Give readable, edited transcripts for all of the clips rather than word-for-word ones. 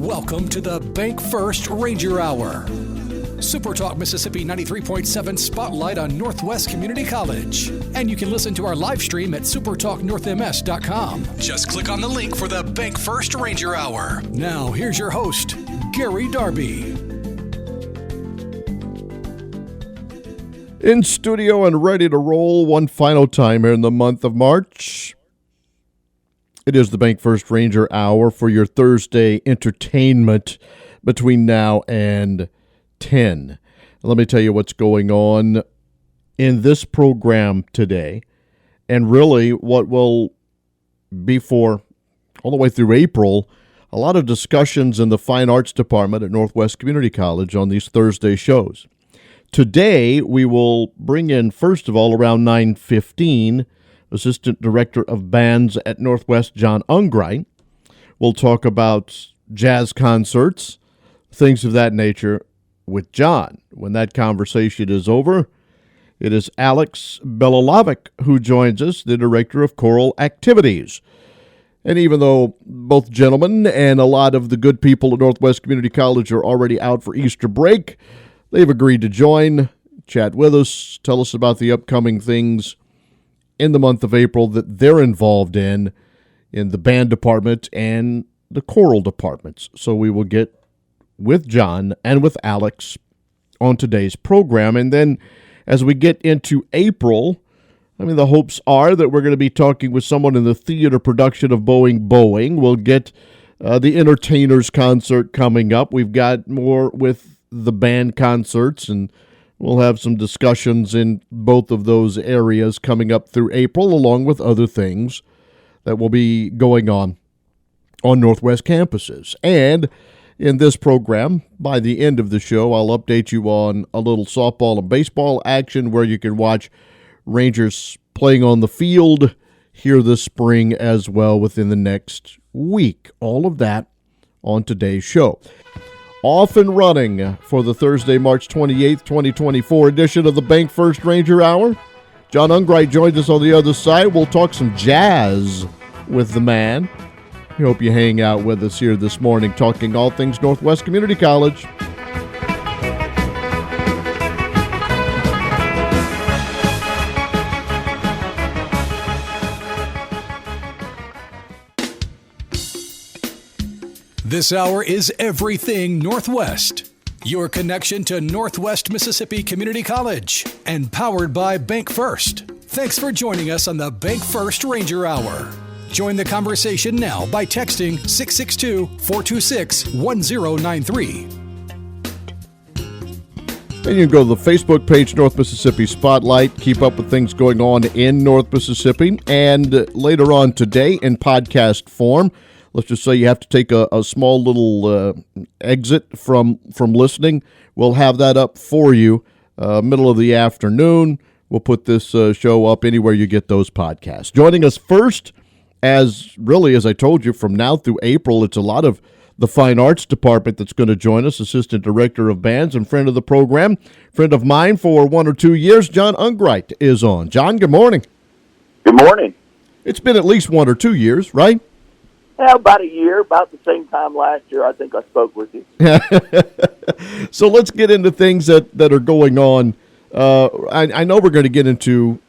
Welcome to the Bank First Ranger Hour. Super Talk Mississippi 93.7 Spotlight on Northwest Community College. And you can listen to our live stream at supertalknorthms.com. Just click on the link for the Bank First Ranger Hour. Now, here's your host, Gary Darby. In studio and ready to roll one final time here in the month of March. It is the Bank First Ranger Hour for your Thursday entertainment between now and 10. Let me tell you what's going on in this program today, and really what will be for all the way through April, a lot of discussions in the Fine Arts Department at Northwest Community College on these Thursday shows. Today, we will bring in, first of all, around 9:15, Assistant Director of Bands at Northwest, John Ungurait. We'll talk about jazz concerts, things of that nature with John. When that conversation is over, it is Alex Belohavek who joins us, the Director of Choral Activities. And even though both gentlemen and a lot of the good people at Northwest Community College are already out for Easter break, they've agreed to join, chat with us, tell us about the upcoming things in the month of April that they're involved in the band department and the choral departments. So we will get with John and with Alex on today's program. And then as we get into April, the hopes are that we're going to be talking with someone in the theater production of Boeing. We'll get the Entertainers concert coming up. We've got more with the band concerts, and we'll have some discussions in both of those areas coming up through April, along with other things that will be going on Northwest campuses. And in this program, by the end of the show, I'll update you on a little softball and baseball action where you can watch Rangers playing on the field here this spring as well within the next week. All of that on today's show. Off and running for the Thursday, March 28th, 2024 edition of the Bank First Ranger Hour. John Ungurait joins us on the other side. We'll talk some jazz with the man. We hope you hang out with us here this morning, talking all things Northwest Community College. This hour is everything Northwest. Your connection to Northwest Mississippi Community College and powered by Bank First. Thanks for joining us on the Bank First Ranger Hour. Join the conversation now by texting 662-426-1093. And you can go to the Facebook page, North Mississippi Spotlight, keep up with things going on in North Mississippi. And later on today in podcast form, let's just say you have to take a small little exit from listening. We'll have that up for you middle of the afternoon. We'll put this show up anywhere you get those podcasts. Joining us first, as I told you, from now through April, it's a lot of the Fine Arts Department that's going to join us, Assistant Director of Bands and friend of the program, friend of mine for 1 or 2 years, John Ungurait is on. John, good morning. Good morning. It's been at least 1 or 2 years, right? Yeah, about a year, about the same time last year, I think I spoke with you. So let's get into things that are going on. I know we're going to get into,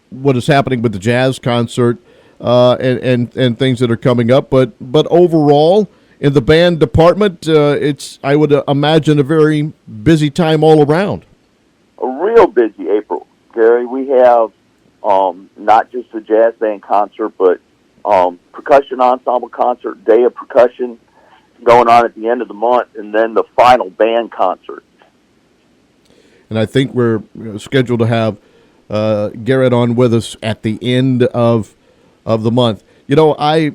what is happening with the jazz concert and things that are coming up, but overall, in the band department, it's, I would imagine, a very busy time all around. A real busy April, Gary. We have not just a jazz band concert, but percussion ensemble concert, day of percussion going on at the end of the month, and then the final band concert. And I think we're scheduled to have Garrett on with us at the end of the month. I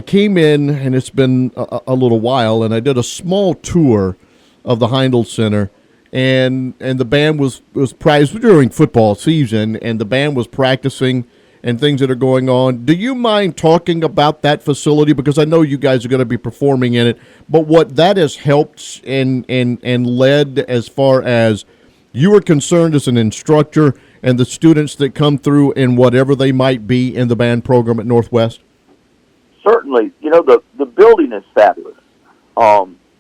came in, and it's been a little while, and I did a small tour of the Heindel Center, and the band was practicing during football season, and the band was practicing and things that are going on. Do you mind talking about that facility? Because I know you guys are going to be performing in it, but what that has helped and led as far as you are concerned as an instructor and the students that come through in whatever they might be in the band program at Northwest? Certainly. The building is fabulous.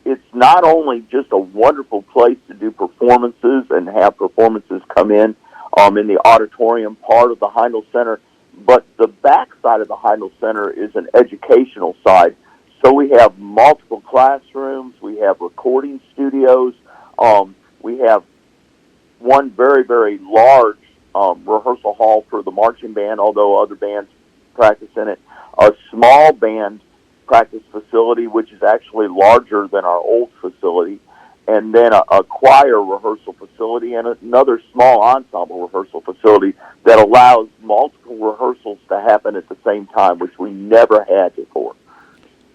It's not only just a wonderful place to do performances and have performances come in the auditorium part of the Heindel Center, but the back side of the Heindel Center is an educational side. So we have multiple classrooms, we have recording studios, we have one very, very large rehearsal hall for the marching band, although other bands practice in it, a small band practice facility, which is actually larger than our old facility, and then a choir rehearsal facility and another small ensemble rehearsal facility that allows multiple rehearsals to happen at the same time, which we never had before.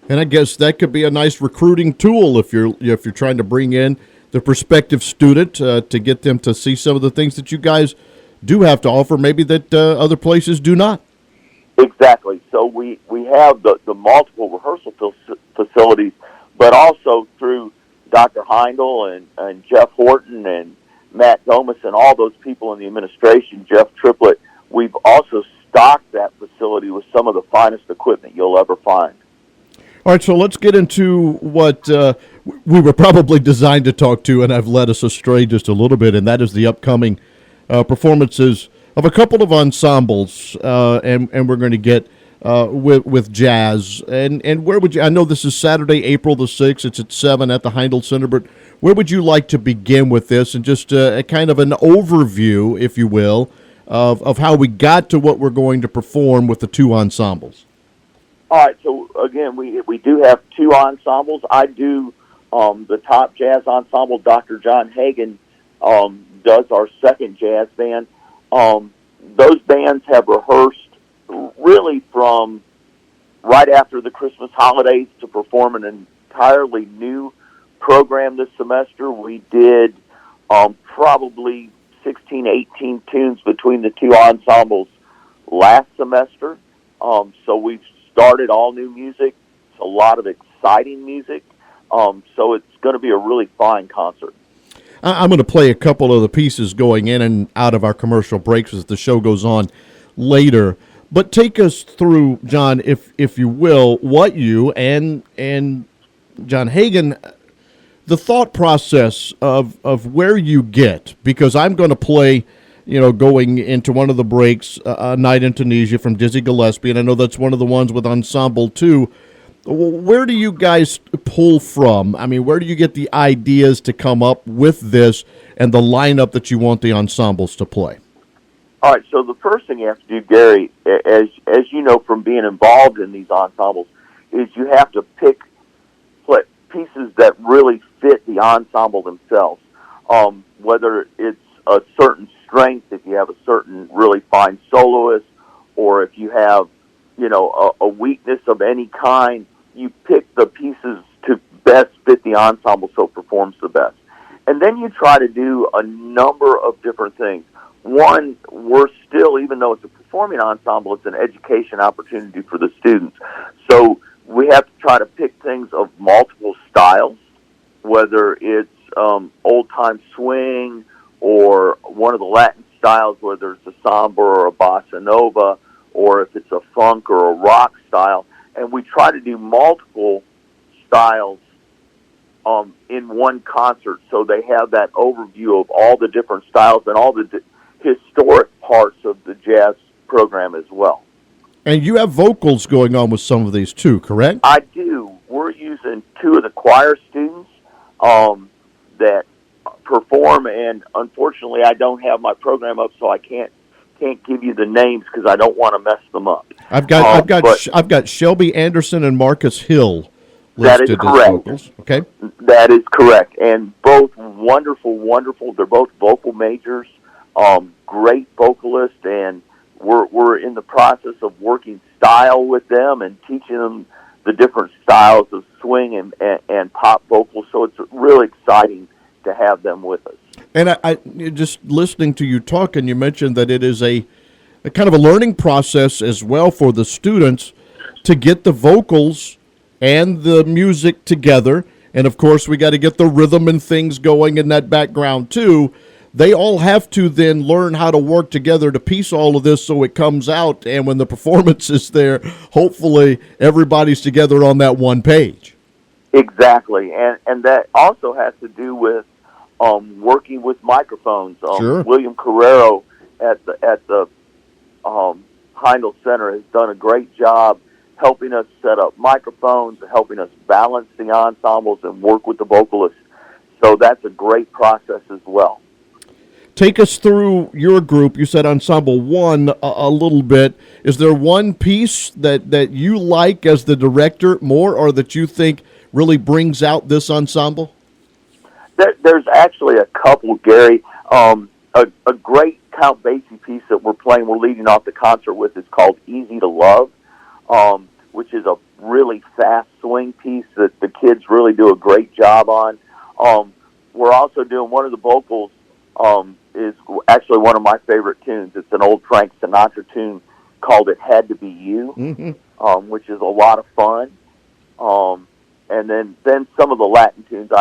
And I guess that could be a nice recruiting tool if you're trying to bring in the prospective student to get them to see some of the things that you guys do have to offer, maybe that other places do not. Exactly. So we have the multiple rehearsal facilities, but also through Dr. Heindel and Jeff Horton and Matt Gomes and all those people in the administration, Jeff Triplett, we've also stocked that facility with some of the finest equipment you'll ever find. All right, so let's get into what we were probably designed to talk to, and I've led us astray just a little bit, and that is the upcoming performances of a couple of ensembles, and we're going to get with jazz. And where would you? I know this is Saturday, April the 6th. It's at 7 at the Heindel Center. But where would you like to begin with this, and just a kind of an overview, if you will, of how we got to what we're going to perform with the two ensembles? All right. So again, we do have two ensembles. I do the top jazz ensemble. Dr. John Hagen does our second jazz band. Those bands have rehearsed really from right after the Christmas holidays to perform an entirely new program this semester. We did probably 16, 18 tunes between the two ensembles last semester. So we've started all new music. It's a lot of exciting music. So it's going to be a really fine concert. I'm going to play a couple of the pieces going in and out of our commercial breaks as the show goes on later. But take us through, John, if you will, what you and John Hagen, the thought process of where you get, because I'm going to play, going into one of the breaks, A Night in Tunisia from Dizzy Gillespie, and I know that's one of the ones with Ensemble too. Where do you guys pull from? I mean, where do you get the ideas to come up with this and the lineup that you want the ensembles to play? All right, so the first thing you have to do, Gary, as you know from being involved in these ensembles, is you have to pick pieces that really fit the ensemble themselves. Whether it's a certain strength, if you have a certain really fine soloist, or if you have, a weakness of any kind, you pick the pieces to best fit the ensemble so it performs the best. And then you try to do a number of different things. One, we're still, even though it's a performing ensemble, it's an education opportunity for the students. So we have to try to pick things of multiple styles, whether it's old-time swing or one of the Latin styles, whether it's a samba or a bossa nova, or if it's a funk or a rock style. And we try to do multiple styles in one concert so they have that overview of all the different styles and all the historic parts of the jazz program as well. And you have vocals going on with some of these too, correct? I do. We're using two of the choir students that perform, and unfortunately I don't have my program up, so I can't give you the names because I don't want to mess them up. I've got Shelby Anderson and Marcus Hill listed as vocals. Okay, that is correct, and both wonderful. They're both vocal majors, great vocalists, and we're in the process of working style with them and teaching them the different styles of swing and pop vocals. So it's really exciting to have them with us. And I just listening to you talk, and you mentioned that it is a kind of a learning process as well for the students to get the vocals and the music together. And, of course, we got to get the rhythm and things going in that background, too. They all have to then learn how to work together to piece all of this so it comes out. And when the performance is there, hopefully everybody's together on that one page. Exactly, and that also has to do with working with microphones. Sure. William Carrero at the Heindel Center has done a great job helping us set up microphones, helping us balance the ensembles and work with the vocalists. So that's a great process as well. Take us through your group. You said Ensemble 1 a little bit. Is there one piece that you like as the director more, or that you think really brings out this ensemble? There's actually a couple, Gary. A great Count Basie piece that we're leading off the concert with is called Easy to Love, which is a really fast swing piece that the kids really do a great job on. We're also doing one of the vocals is actually one of my favorite tunes. It's an old Frank Sinatra tune called It Had to Be You, which is a lot of fun. And then some of the Latin tunes.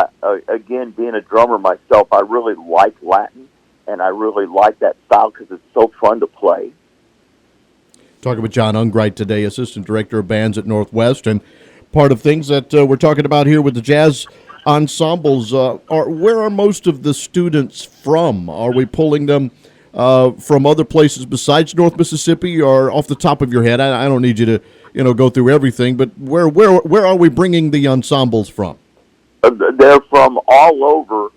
Again, being a drummer myself, I really like Latin, and I really like that style because it's so fun to play. Talking with John Ungurait today, Assistant Director of Bands at Northwest, and part of things that we're talking about here with the jazz ensembles where are most of the students from? Are we pulling them from other places besides North Mississippi, or off the top of your head? I don't need you to go through everything, but where are we bringing the ensembles from? They're from all over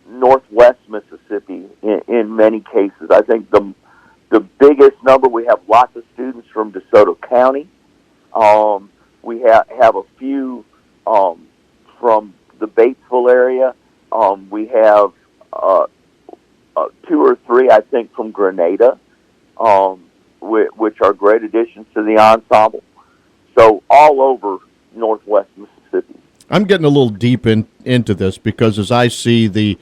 Northwest Mississippi in many cases. I think the biggest number, we have lots of students from DeSoto County. We have a few from the Batesville area. We have 2 or 3, I think, from Grenada, which are great additions to the ensemble. So all over Northwest Mississippi. I'm getting a little deep into this because as I see the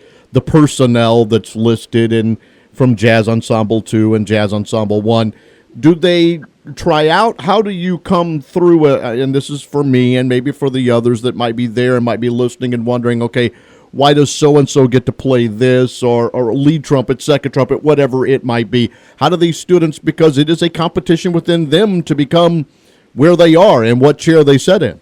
personnel that's listed in from Jazz Ensemble 2 and Jazz Ensemble 1, do they try out? How do you come through? And this is for me and maybe for the others that might be there and might be listening and wondering, okay, why does so-and-so get to play this or lead trumpet, second trumpet, whatever it might be? How do these students, because it is a competition within them to become where they are and what chair they sit in?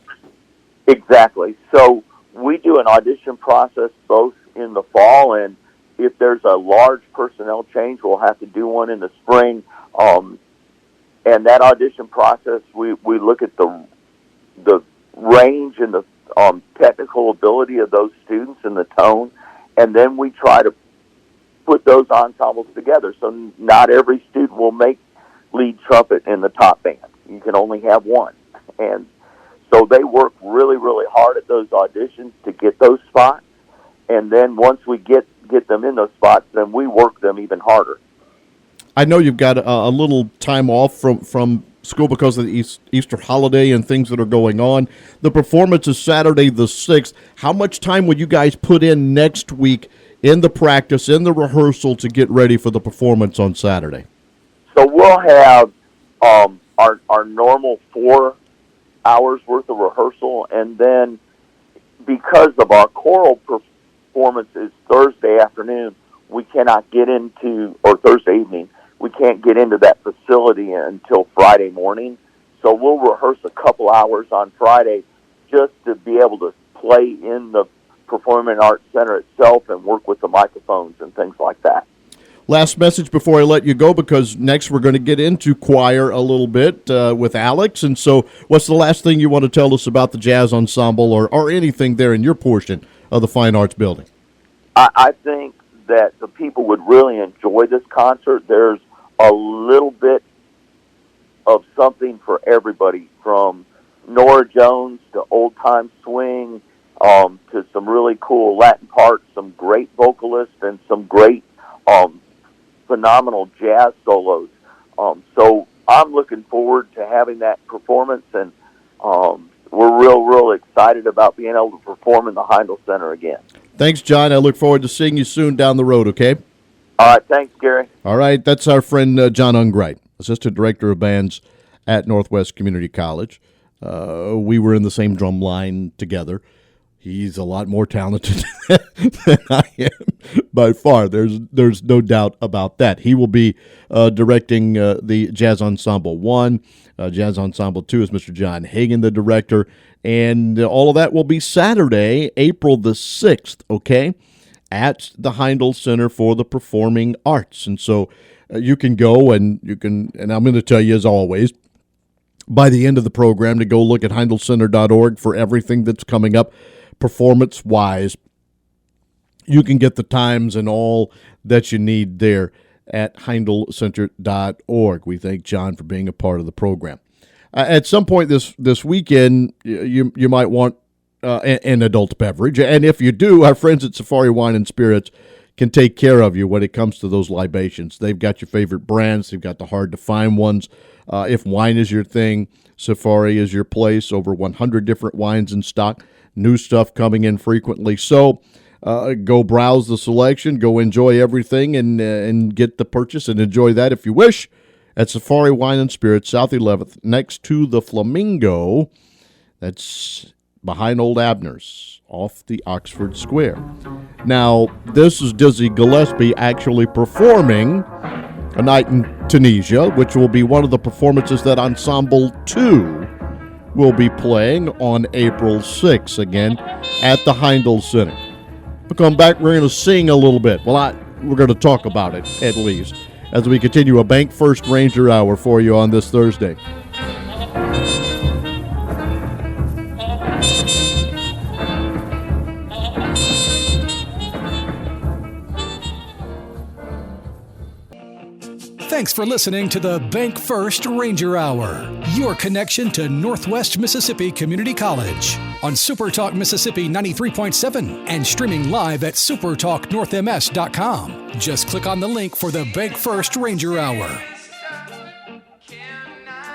Exactly. So we do an audition process both in the fall, and if there's a large personnel change, we'll have to do one in the spring. And that audition process, we look at the range and the technical ability of those students and the tone, and then we try to put those ensembles together. So not every student will make lead trumpet in the top band. You can only have one. And so they work really, really hard at those auditions to get those spots. And then once we get them in those spots, then we work them even harder. I know you've got a little time off from school because of the Easter holiday and things that are going on. The performance is Saturday the 6th. How much time will you guys put in next week in the practice, in the rehearsal to get ready for the performance on Saturday? So we'll have our normal 4 hours worth of rehearsal, and then because of our choral performance is Thursday afternoon, we cannot get into, or Thursday evening, we can't get into that facility until Friday morning. So we'll rehearse a couple hours on Friday just to be able to play in the Performing Arts Center itself and work with the microphones and things like that. Last message before I let you go, because next we're going to get into choir a little bit with Alex. And so what's the last thing you want to tell us about the jazz ensemble or anything there in your portion of the Fine Arts Building? I think that the people would really enjoy this concert. There's a little bit of something for everybody, from Nora Jones to old-time swing to some really cool Latin parts, some great vocalists, and some great phenomenal jazz solos. So I'm looking forward to having that performance, and we're real excited about being able to perform in the Heindel Center again. Thanks, John. I look forward to seeing you soon down the road, okay? All right, thanks, Gary. All right, that's our friend John Ungurait, Assistant Director of Bands at Northwest Community College. We were in the same drum line together. He's a lot more talented than I am by far. There's no doubt about that. He will be directing the Jazz Ensemble 1. Jazz Ensemble 2 is Mr. John Hagan, the director. And all of that will be Saturday, April the 6th, okay, at the Heindel Center for the Performing Arts. And so you can go and I'm going to tell you, as always, by the end of the program, to go look at HeindelCenter.org for everything that's coming up performance-wise. You can get the times and all that you need there at HeindelCenter.org. We thank John for being a part of the program. At some point this weekend, you might want an adult beverage, and if you do, our friends at Safari Wine and Spirits can take care of you when it comes to those libations. They've got your favorite brands. They've got the hard-to-find ones. If wine is your thing, Safari is your place. Over 100 different wines in stock. New stuff coming in frequently. So go browse the selection. Go enjoy everything and get the purchase and enjoy that if you wish at Safari Wine and Spirits, South 11th, next to the Flamingo. That's behind Old Abner's, off the Oxford Square. Now, this is Dizzy Gillespie actually performing A Night in Tunisia, which will be one of the performances that Ensemble 2 will be playing on April 6th, again, at the Heindel Center. We'll come back, we're going to sing a little bit. Well, we're going to talk about it, at least, as we continue a Bank First Ranger Hour for you on this Thursday. Thanks for listening to the Bank First Ranger Hour, your connection to Northwest Mississippi Community College on SuperTalk Mississippi 93.7 and streaming live at supertalknorthms.com. Just click on the link for the Bank First Ranger Hour.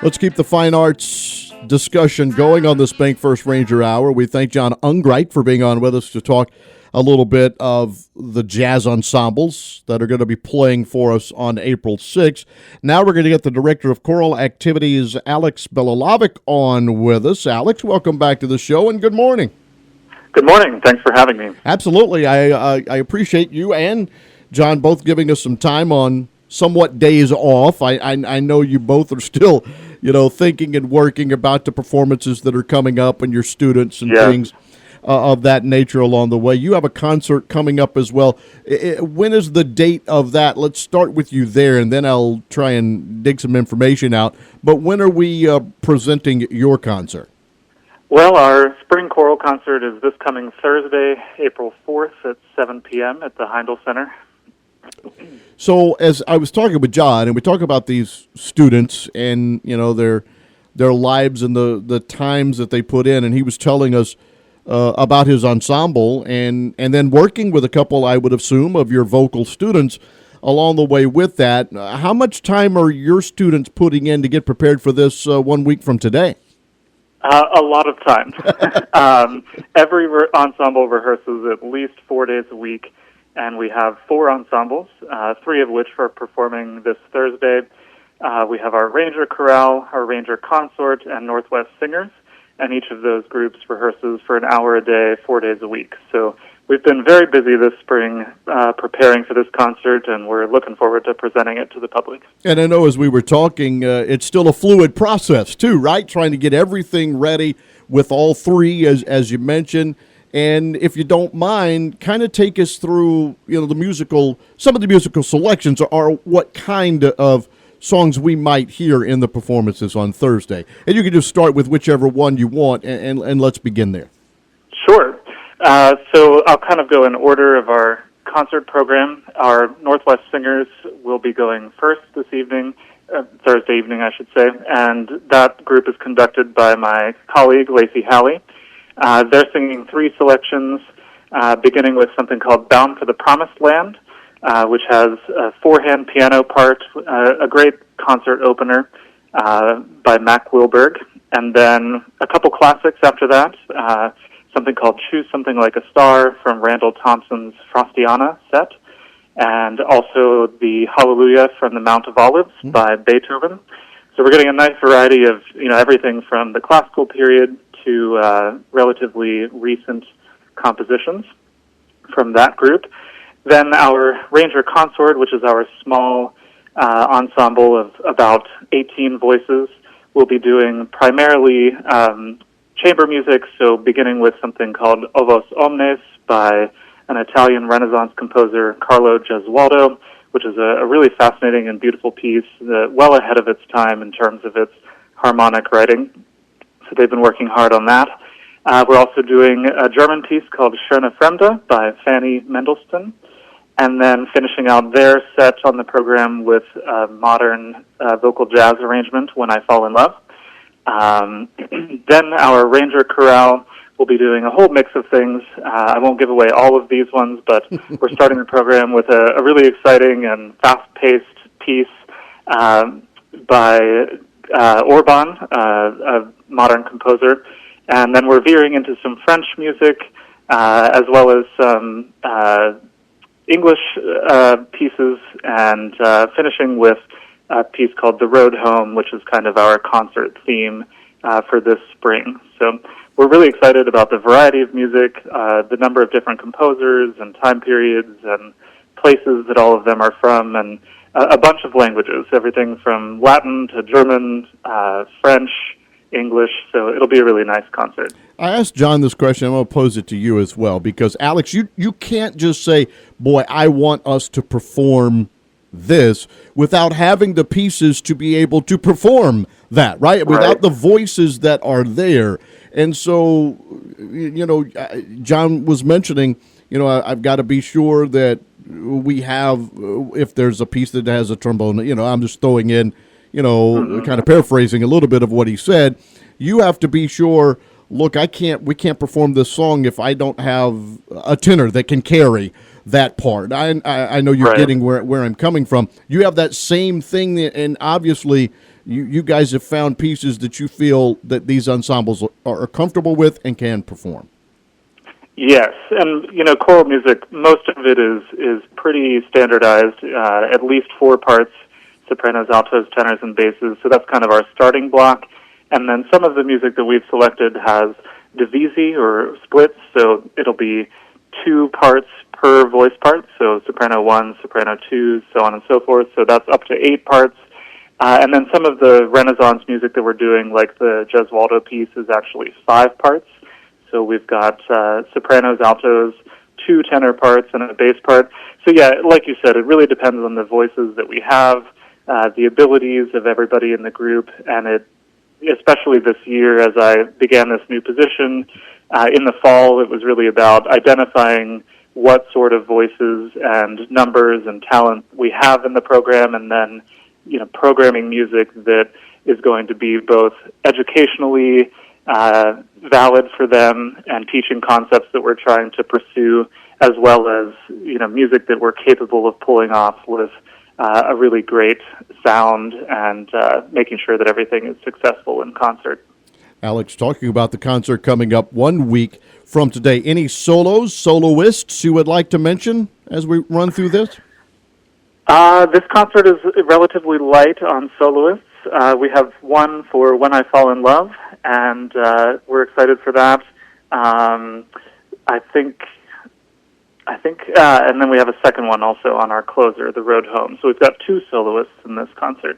Let's keep the fine arts discussion going on this Bank First Ranger Hour. We thank John Ungurait for being on with us to talk a little bit of the jazz ensembles that are going to be playing for us on April 6th. Now we're going to get the Director of Choral Activities, Alex Belohavek, on with us. Alex, welcome back to the show, and good morning. Good morning. Thanks for having me. Absolutely. I appreciate you and John both giving us some time on somewhat days off. I know you both are still, thinking and working about the performances that are coming up and your students and things of that nature along the way. You have a concert coming up as well. When is the date of that? Let's start with you there, and then I'll try and dig some information out. But when are we presenting your concert? Well, our spring choral concert is this coming Thursday, April 4th at 7 p.m. at the Heindel Center. So as I was talking with John, and we talk about these students and, their lives and the times that they put in, and he was telling us about his ensemble and then working with a couple, I would assume, of your vocal students along the way with that. How much time are your students putting in to get prepared for this 1 week from today? A lot of time. Every ensemble rehearses at least 4 days a week, and we have 4 ensembles, 3 of which are performing this Thursday. We have our Ranger Chorale, our Ranger Consort, and Northwest Singers. And each of those groups rehearses for an hour a day, 4 days a week. So we've been very busy this spring preparing for this concert, and we're looking forward to presenting it to the public. And I know as we were talking, it's still a fluid process too, right? Trying to get everything ready with all 3, as you mentioned. And if you don't mind, kind of take us through, some of the musical selections are what kind of songs we might hear in the performances on Thursday. And you can just start with whichever one you want, and let's begin there. Sure. So I'll kind of go in order of our concert program. Our Northwest Singers will be going first this evening, Thursday evening, I should say, and that group is conducted by my colleague, Lacey Halley. They're singing 3 selections, beginning with something called Bound for the Promised Land, which has a 4-hand piano part, a great concert opener by Mac Wilberg, and then a couple classics after that, something called Choose Something Like a Star from Randall Thompson's Frostiana set, and also the Hallelujah from the Mount of Olives by Beethoven. So we're getting a nice variety of everything from the classical period to relatively recent compositions from that group. Then our Ranger Consort, which is our small ensemble of about 18 voices, will be doing primarily chamber music, so beginning with something called O Vos Omnes by an Italian Renaissance composer, Carlo Gesualdo, which is a really fascinating and beautiful piece, well ahead of its time in terms of its harmonic writing. So they've been working hard on that. We're also doing a German piece called Schöne Fremde by Fanny Mendelssohn, and then finishing out their set on the program with a modern vocal jazz arrangement, When I Fall in Love. Then our Ranger Chorale will be doing a whole mix of things. I won't give away all of these ones, but we're starting the program with a really exciting and fast-paced piece by Orban, a modern composer. And then we're veering into some French music, as well as some English pieces, and finishing with a piece called The Road Home, which is kind of our concert theme for this spring. So we're really excited about the variety of music, the number of different composers and time periods and places that all of them are from, and a bunch of languages, everything from Latin to German, French, English, so it'll be a really nice concert. I asked John this question. I'm going to pose it to you as well, because, Alex, you can't just say, boy, I want us to perform this without having the pieces to be able to perform that, right? Without the voices that are there. And so, John was mentioning, I've got to be sure that we have, if there's a piece that has a trombone, I'm just throwing in, kind of paraphrasing a little bit of what he said. You have to be sure, look, we can't perform this song if I don't have a tenor that can carry that part. I know you're getting where I'm coming from. You have that same thing, and obviously you guys have found pieces that you feel that these ensembles are comfortable with and can perform. Yes, and choral music, most of it is pretty standardized, at least 4 parts, sopranos, altos, tenors, and basses, so that's kind of our starting block. And then some of the music that we've selected has divisi or splits, so it'll be 2 parts per voice part, so soprano 1, soprano 2, so on and so forth, so that's up to 8 parts. And then some of the Renaissance music that we're doing, like the Gesualdo piece, is actually 5 parts. So we've got sopranos, altos, 2 tenor parts, and a bass part. So yeah, like you said, it really depends on the voices that we have, the abilities of everybody in the group, and it, especially this year as I began this new position, in the fall, it was really about identifying what sort of voices and numbers and talent we have in the program, and then programming music that is going to be both educationally valid for them and teaching concepts that we're trying to pursue, as well as music that we're capable of pulling off with a really great sound and making sure that everything is successful in concert. Alex, talking about the concert coming up 1 week from today, any soloists you would like to mention as we run through this? This concert is relatively light on soloists. We have one for When I Fall in Love, and we're excited for that. I think, and then we have a second one also on our closer, The Road Home. So we've got 2 soloists in this concert.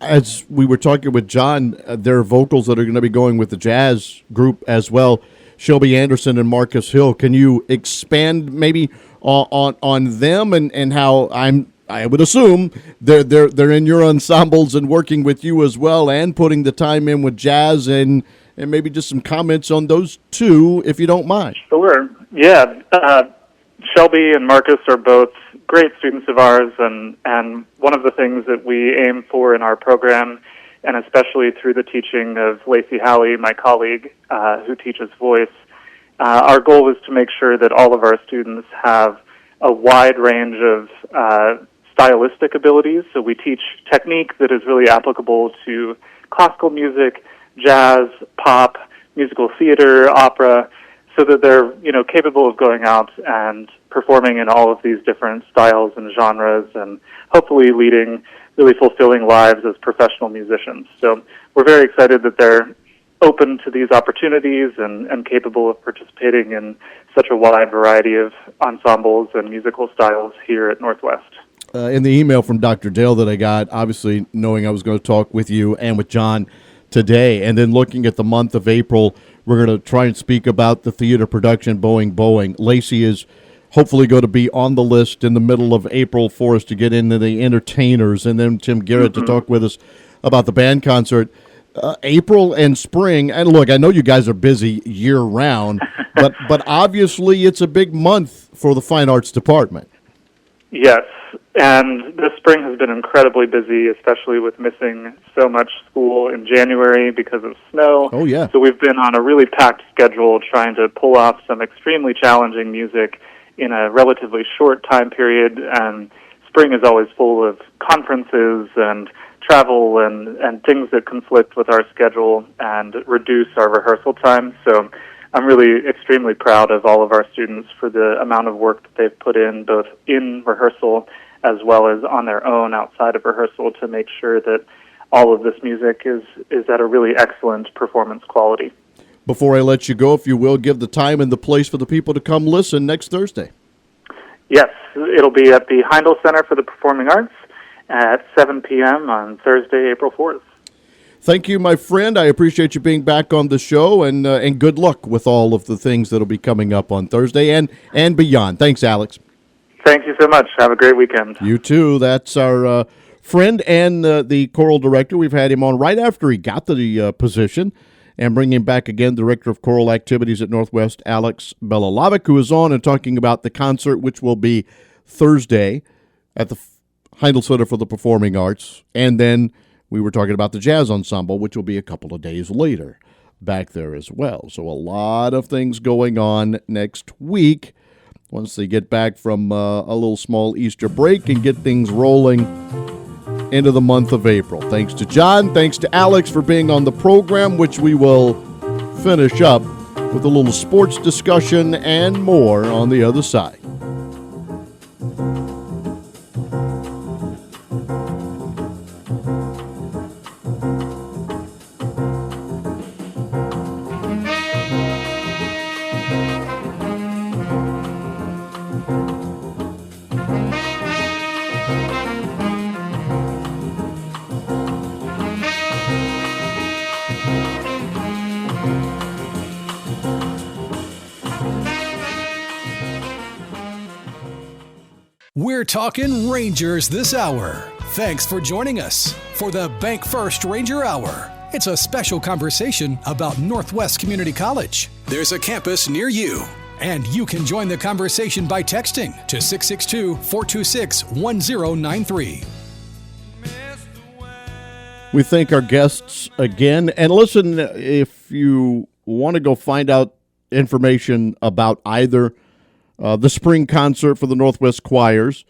As we were talking with John, there are vocals that are going to be going with the jazz group as well, Shelby Anderson and Marcus Hill. Can you expand maybe on them and how I would assume they're in your ensembles and working with you as well, and putting the time in with jazz, and maybe just some comments on those 2, if you don't mind. Sure. Yeah. Shelby and Marcus are both great students of ours, and one of the things that we aim for in our program, and especially through the teaching of Lacey Halley, my colleague, who teaches voice, our goal is to make sure that all of our students have a wide range of stylistic abilities. So we teach technique that is really applicable to classical music, jazz, pop, musical theater, opera, so that they're capable of going out and performing in all of these different styles and genres, and hopefully leading really fulfilling lives as professional musicians. So we're very excited that they're open to these opportunities and capable of participating in such a wide variety of ensembles and musical styles here at Northwest. In the email from Dr. Dale that I got, obviously knowing I was going to talk with you and with John today, and then looking at the month of April, we're going to try and speak about the theater production Boeing Boeing. Lacey is hopefully going to be on the list in the middle of April for us to get into the entertainers, and then Tim Garrett to talk with us about the band concert. April and spring, and look, I know you guys are busy year-round, but obviously it's a big month for the Fine Arts Department. Yes, and this spring has been incredibly busy, especially with missing so much school in January because of snow. Oh, yeah. So we've been on a really packed schedule trying to pull off some extremely challenging music in a relatively short time period, and spring is always full of conferences and travel and things that conflict with our schedule and reduce our rehearsal time. So I'm really extremely proud of all of our students for the amount of work that they've put in, both in rehearsal as well as on their own outside of rehearsal, to make sure that all of this music is at a really excellent performance quality. Before I let you go, if you will, give the time and the place for the people to come listen next Thursday. Yes, it'll be at the Heindel Center for the Performing Arts at 7 p.m. on Thursday, April 4th. Thank you, my friend. I appreciate you being back on the show, and good luck with all of the things that will be coming up on Thursday and beyond. Thanks, Alex. Thank you so much. Have a great weekend. You too. That's our friend and the choral director. We've had him on right after he got the position, and bring him back again, Director of Choral Activities at Northwest, Alex Belohavek, who is on and talking about the concert, which will be Thursday at the Heindel Center for the Performing Arts, and then we were talking about the jazz ensemble, which will be a couple of days later back there as well. So a lot of things going on next week once they get back from a little small Easter break and get things rolling into the month of April. Thanks to John, thanks to Alex for being on the program, which we will finish up with a little sports discussion and more on the other side. We're talking Rangers this hour. Thanks for joining us for the Bank First Ranger Hour. It's a special conversation about Northwest Community College. There's a campus near you, and you can join the conversation by texting to 662-426-1093. We thank our guests again. And listen, if you want to go find out information about either the spring concert for the Northwest Choirs,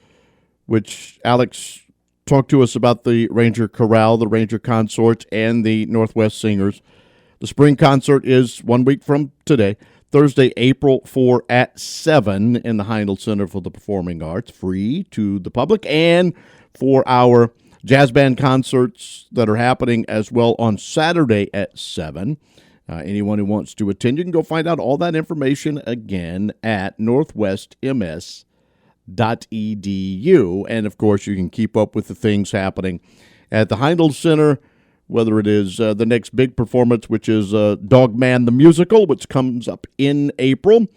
which Alex talked to us about, the Ranger Chorale, the Ranger Consorts, and the Northwest Singers. The spring concert is 1 week from today, Thursday, April 4 at 7 in the Heindel Center for the Performing Arts, free to the public, and for our jazz band concerts that are happening as well on Saturday at 7. Anyone who wants to attend, you can go find out all that information again at northwestms.edu. And, of course, you can keep up with the things happening at the Heindel Center, whether it is the next big performance, which is Dogman the Musical, which comes up in April. I'm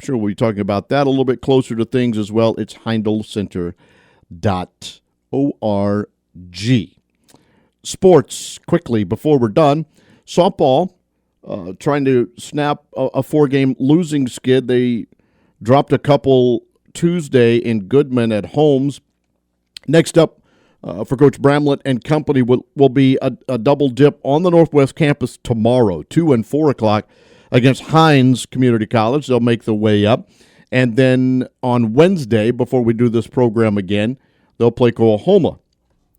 sure we'll be talking about that a little bit closer to things as well. It's HeindelCenter.org. Sports, quickly, before we're done. Softball. Trying to snap a 4-game losing skid. They dropped a couple Tuesday in Goodman at Holmes. Next up for Coach Bramlett and company will be a double dip on the Northwest campus tomorrow, 2 and 4 o'clock, against Hines Community College. They'll make the way up. And then on Wednesday, before we do this program again, they'll play Coahoma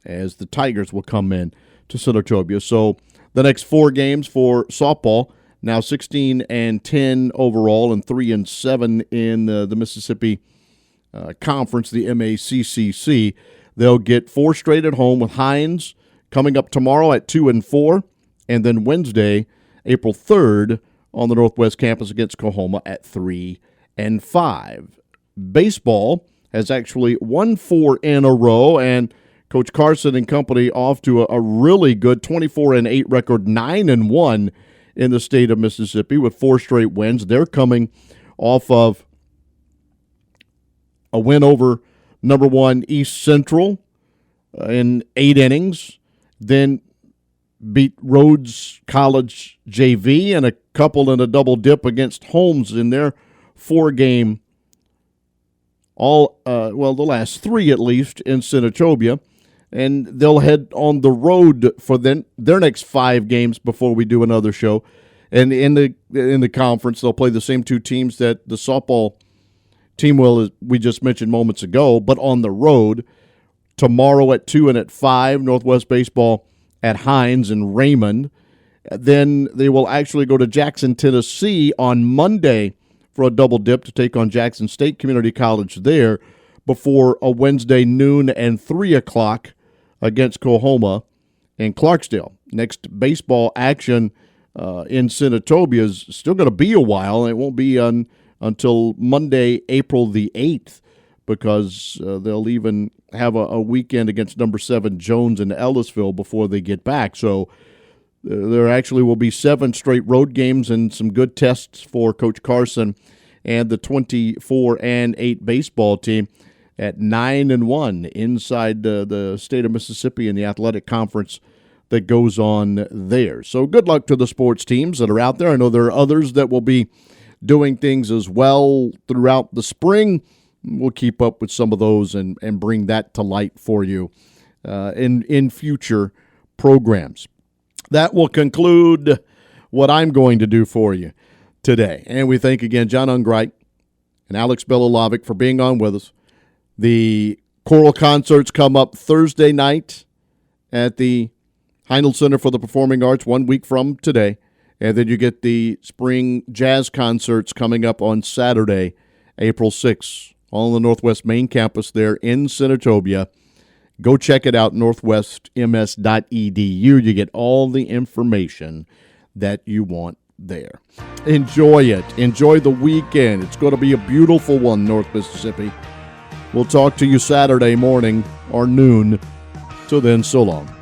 as the Tigers will come in to Senatobia. So the next 4 games for softball, now 16 and 10 overall and 3 and 7 in the Mississippi Conference, the MACCC. They'll get 4 straight at home with Hines coming up tomorrow at 2 and 4, and then Wednesday April 3rd on the Northwest campus against Coahoma at 3 and 5. Baseball has actually won 4 in a row, and Coach Carson and company off to a really good 24-8 record, 9-1 in the state of Mississippi with 4 straight wins. They're coming off of a win over number 1 East Central in 8 innings, then beat Rhodes College JV and a couple in a double dip against Holmes in their 4-game, the last 3 at least in Senatobia. And they'll head on the road for their next 5 games before we do another show. And in the conference, they'll play the same 2 teams that the softball team will, as we just mentioned moments ago, but on the road. Tomorrow at 2 and at 5, Northwest Baseball at Hines and Raymond. Then they will actually go to Jackson, Tennessee on Monday for a double dip to take on Jackson State Community College there before a Wednesday noon and 3 o'clock against Coahoma and Clarksdale. Next baseball action in Senatobia is still going to be a while, and it won't be until Monday, April the 8th, because they'll even have a weekend against number 7 Jones in Ellisville before they get back. So there actually will be 7 straight road games and some good tests for Coach Carson and the 24-8 baseball team at 9-1 inside the state of Mississippi in the athletic conference that goes on there. So good luck to the sports teams that are out there. I know there are others that will be doing things as well throughout the spring. We'll keep up with some of those and bring that to light for you in future programs. That will conclude what I'm going to do for you today. And we thank again John Ungurait and Alex Belohavek for being on with us. The choral concerts come up Thursday night at the Heindel Center for the Performing Arts 1 week from today. And then you get the spring jazz concerts coming up on Saturday, April 6th, on the Northwest main campus there in Senatobia. Go check it out, northwestms.edu. You get all the information that you want there. Enjoy it. Enjoy the weekend. It's going to be a beautiful one, North Mississippi. We'll talk to you Saturday morning or noon. Till then, so long.